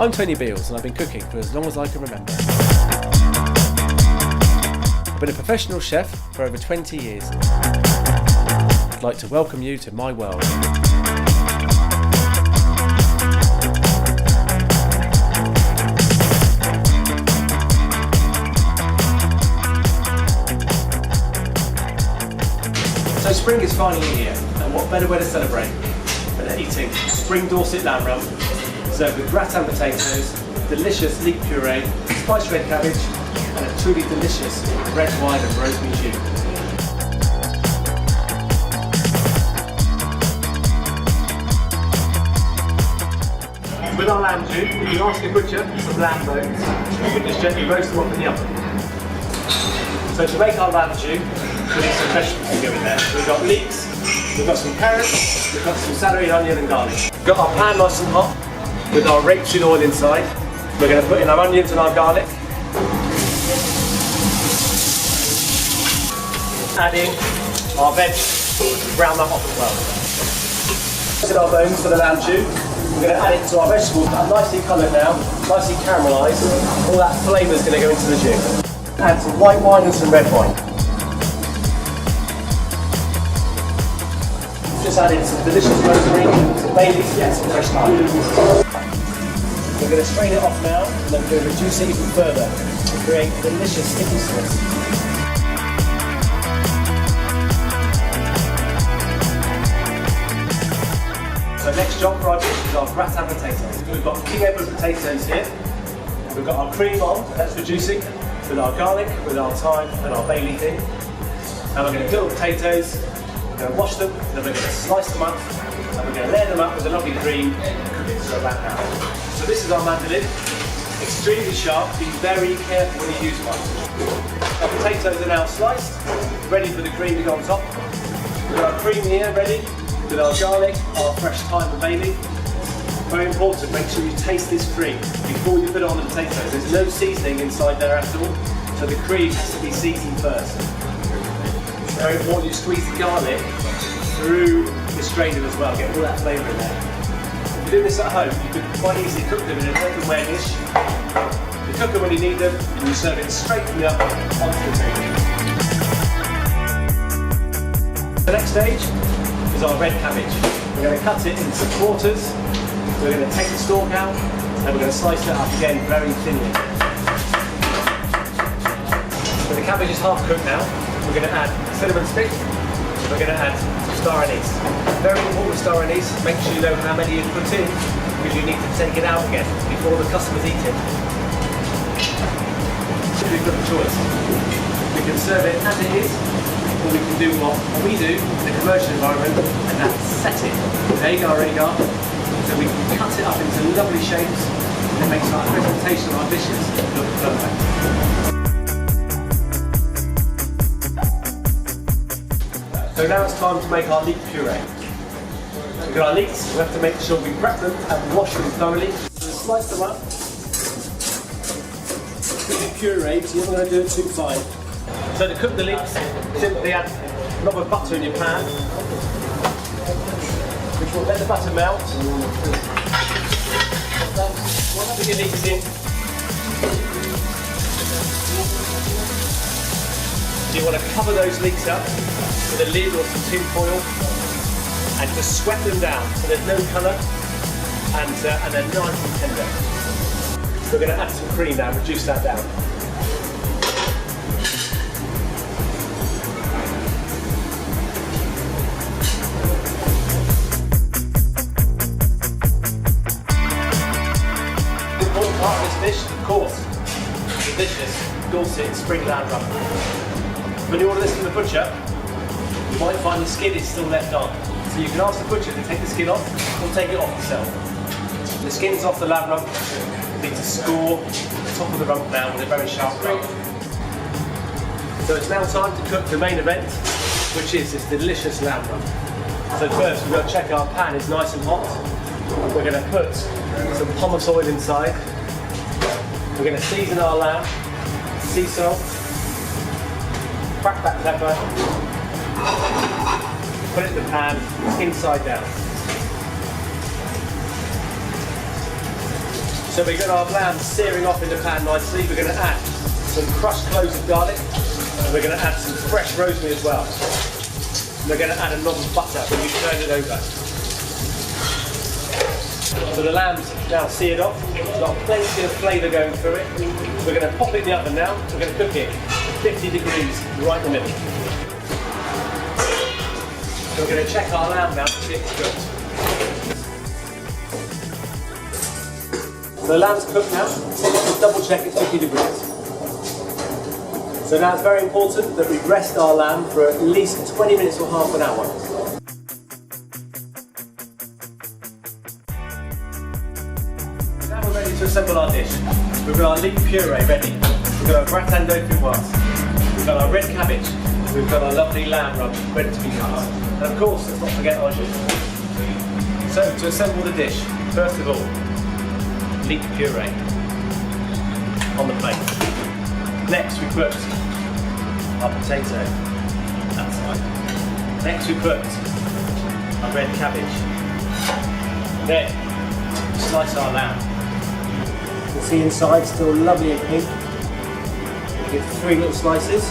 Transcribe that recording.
I'm Tony Beals and I've been cooking for as long as I can remember. I've been a professional chef for over 20 years. I'd like to welcome you to my world. So spring is finally here, and what better way to celebrate than eating spring Dorset lamb rump served with gratin potatoes, delicious leek puree, spiced red cabbage, and a truly delicious red wine and rosemary jus. With our lamb jus, you can ask a butcher for some lamb bones, and we just gently roast them up in the oven. So to make our lamb jus, we need some vegetables to go in there. We've got leeks, we've got some carrots, we've got some celery, onion and garlic. We've got our pan nice and hot with our rapeseed oil inside. We're going to put in our onions and our garlic. Add in our veg, brown that off as well. Roasted our bones for the lamb jus. We're going to add it to our vegetables. Nicely coloured now, nicely caramelised. All that flavour is going to go into the jus. Add some white wine and some red wine. Just add in some delicious rosemary, some bay leaves, and some fresh thyme. We're going to strain it off now, and then we're going to reduce it even further to create a delicious sticky sauce. So next job for our dish is our gratin potatoes. We've got King Edward potatoes here. We've got our cream on, that's reducing, with our garlic, with our thyme, and our bay leaf in. And we're going to peel the potatoes. We're going to wash them, then we're going to slice them up, and we're going to layer them up with a lovely cream and cook it for about an hour. So this is our mandolin, extremely sharp, be very careful when you use one. Our potatoes are now sliced, ready for the cream to go on top. We've got our cream here ready, with our garlic, our fresh thyme and bay leaf. Very important, make sure you taste this cream before you put it on the potatoes. There's no seasoning inside there at all, so the cream has to be seasoned first. Very important you squeeze the garlic through the strainer as well, get all that flavour in there. If you're doing this at home, you can quite easily cook them in an earthenware dish. You cook them when you need them, and you serve it straight from the oven onto the table. The next stage is our red cabbage. We're going to cut it into quarters, we're going to take the stalk out, and we're going to slice it up again very thinly. When the cabbage is half cooked now, we're going to add cinnamon stick, we're going to add some star anise. Very important star anise, make sure you know how many you put in, because you need to take it out again before the customers eat it. We've got a choice. We can serve it as it is, or we can do what we do in a commercial environment, and that's set it with agar agar, so we can cut it up into lovely shapes, and it makes our presentation of our dishes look perfect. So now it's time to make our leek puree. We've got our leeks, we have to make sure we prep them and wash them thoroughly. So slice them up. Quickly puree, so you're not going to do it too fine. So to cook the leeks, simply add a knob of butter in your pan, which will let the butter melt. Put your leeks in. So you want to cover those leeks up with a lid or some tin foil and just sweat them down so there's no colour and they're nice and tender. We're going to add some cream now, reduce that down. The important part of this dish, of course, delicious Dorset spring lamb rump. When you order this from the butcher, you might find the skin is still left on. So you can ask the butcher to take the skin off or take it off yourself. The skin's off the lamb rump. You need to score the top of the rump now with a very sharp knife. So it's now time to cook the main event, which is this delicious lamb rump. So first we've got to check our pan is nice and hot. We're going to put some pomace oil inside. We're going to season our lamb, sea salt, crack that pepper, put it in the pan, inside down. So So we've got our lamb searing off in the pan nicely. We're going to add some crushed cloves of garlic, and we're going to add some fresh rosemary as well. And we're going to add a knob of butter when you turn it over. So the lamb's now seared off. It's got plenty of flavour going through it. We're going to pop it in the oven now. We're going to cook it at 50 degrees right in the middle. So we're going to check our lamb now to see if it's cooked. So the lamb's cooked now. Just double check it's 50 degrees. So now it's very important that we rest our lamb for at least 20 minutes or half an hour. Now we're ready to assemble our dish. We've got our leek puree ready. We've got our gratin dauphinoise. We've got our red cabbage. We've got our lovely lamb rub ready to be cut. And of course, let's not forget our jus. So to assemble the dish, first of all, leek puree on the plate. Next we put our potato that side. Next we put our red cabbage. Then slice our lamb. You can see inside still lovely and pink. We give 3 little slices.